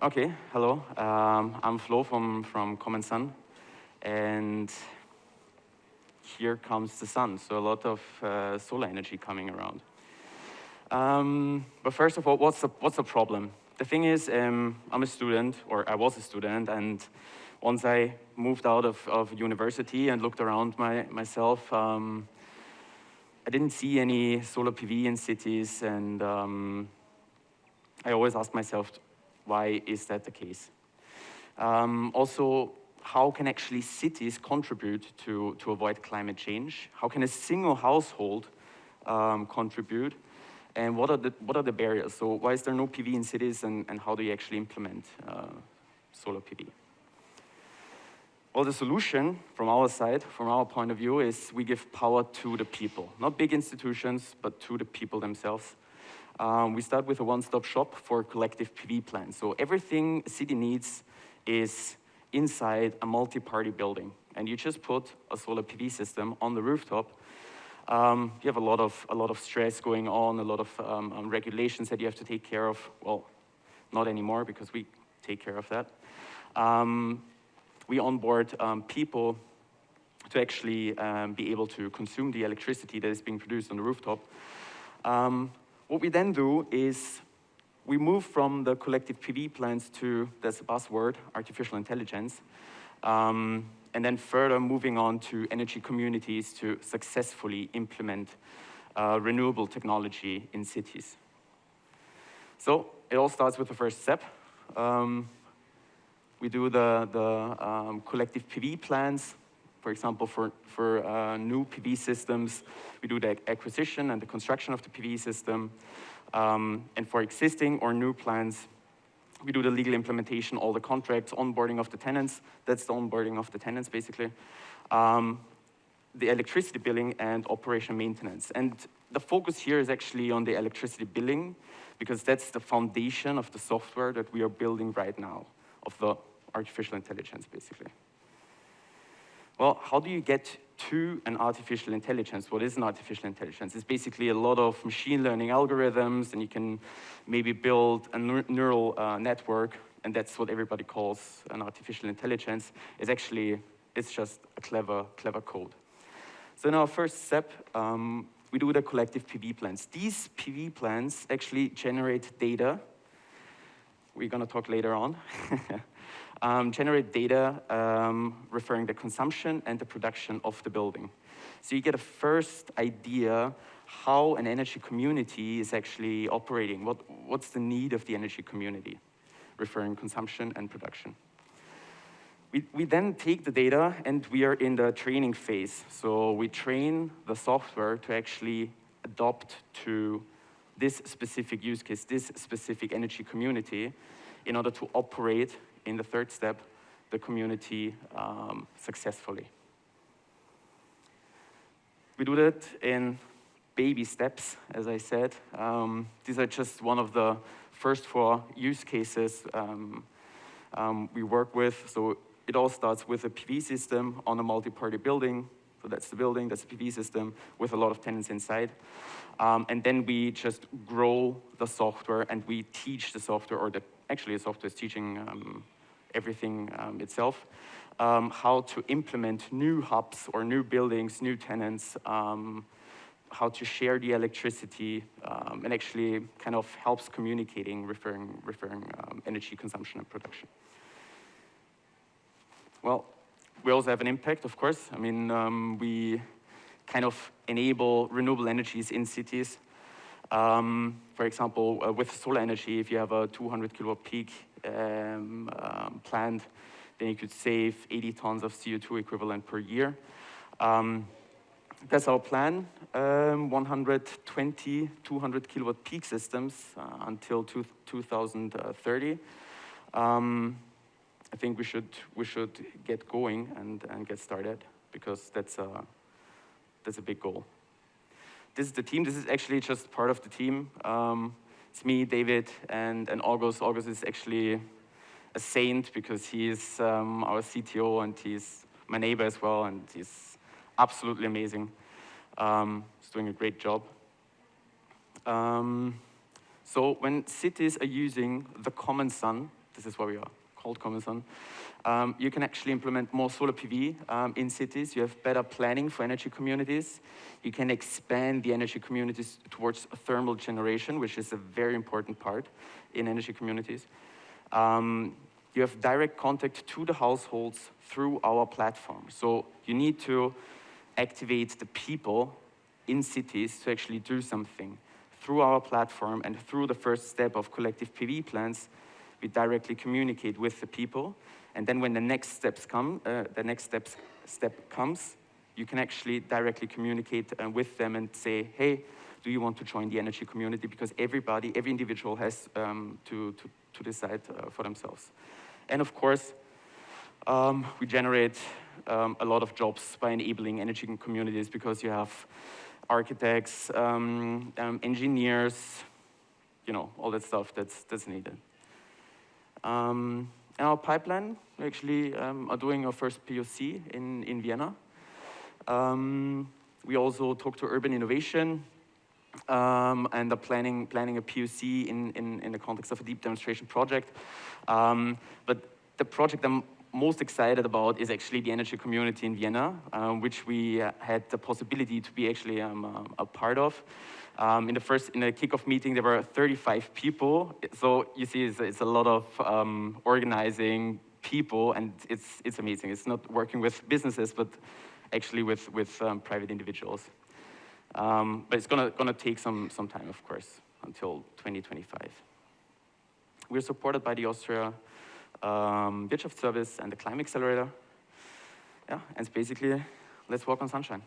Okay, hello. I'm Flo from Commonsun, and here comes the sun. So a lot of solar energy coming around. But first of all, what's the problem? The thing is, I'm a student, or I was a student, and once I moved out of university and looked around myself, I didn't see any solar PV in cities, and I always asked myself, why is that the case? Also, how can actually cities contribute to avoid climate change? How can a single household contribute? And what are the barriers? So why is there no PV in cities, and how do you actually implement solar PV? Well, the solution from our side, from our point of view, is we give power to the people. Not big institutions, but to the people themselves. We start with a one-stop shop for collective PV plants. So everything a city needs is inside a multi-party building. And you just put a solar PV system on the rooftop. You have a lot of stress going on, a lot of regulations that you have to take care of. Well, not anymore, because we take care of that. We onboard people to actually be able to consume the electricity that is being produced on the rooftop. What we then do is we move from the collective PV plants to, that's a buzzword, artificial intelligence, and then further moving on to energy communities to successfully implement renewable technology in cities. So it all starts with the first step. We do the collective PV plans. For example, for new PV systems, we do the acquisition and the construction of the PV system. And for existing or new plans, we do the legal implementation, all the contracts, onboarding of the tenants. That's the onboarding of the tenants, basically. The electricity billing and operation maintenance. And the focus here is actually on the electricity billing, because that's the foundation of the software that we are building right now, of the artificial intelligence, basically. Well, how do you get to an artificial intelligence? What is an artificial intelligence? It's basically a lot of machine learning algorithms, and you can maybe build a neural network, and that's what everybody calls an artificial intelligence. It's just a clever code. So in our first step, we do the collective PV plans. These PV plans actually generate data. We're gonna talk later on. Generate data referring the consumption and the production of the building. So you get a first idea how an energy community is actually operating. What's the need of the energy community, referring consumption and production. We then take the data and we are in the training phase. So we train the software to actually adopt to this specific use case, this specific energy community, in order to operate in the third step, the community successfully. We do that in baby steps, as I said. These are just one of the first 4 use cases we work with. So it all starts with a PV system on a multi-party building. So that's the building, that's the PV system with a lot of tenants inside. And then we just grow the software and we teach the software, or actually the software is teaching everything itself, how to implement new hubs or new buildings, new tenants, how to share the electricity, and actually kind of helps communicating, referring energy consumption and production. Well, we also have an impact, of course. I mean, we kind of enable renewable energies in cities. For example, with solar energy, if you have a 200 kilowatt peak plant, then you could save 80 tons of CO2 equivalent per year. That's our plan, 120, 200 kilowatt peak systems until 2030. I think we should get going and get started, because that's a big goal. This is the team. This is actually just part of the team. It's me, David, and August. August is actually a saint, because he is our CTO, and he's my neighbor as well, and he's absolutely amazing. He's doing a great job. So when cities are using the Commonsun this is why we are called Commonsun. You can actually implement more solar PV in cities. You have better planning for energy communities. You can expand the energy communities towards thermal generation, which is a very important part in energy communities. You have direct contact to the households through our platform. So you need to activate the people in cities to actually do something. Through our platform and through the first step of collective PV plans, we directly communicate with the people. And then when the next steps come, step comes, you can actually directly communicate with them and say, hey, do you want to join the energy community? Because every individual has to decide for themselves. And of course, we generate a lot of jobs by enabling energy communities, because you have architects, engineers, all that stuff that's needed. In our pipeline, we actually are doing our first POC in Vienna. We also talk to urban innovation and are planning a POC in the context of a deep demonstration project. But the project I'm most excited about is actually the energy community in Vienna, which we had the possibility to be actually a part of. In the kickoff meeting, there were 35 people. So you see, it's a lot of organizing people, and it's amazing. It's not working with businesses, but actually with private individuals. But it's gonna take some time, of course, until 2025. We're supported by the Austria Wirtschaftsservice and the Climate Accelerator. Yeah, and it's basically, let's walk on sunshine.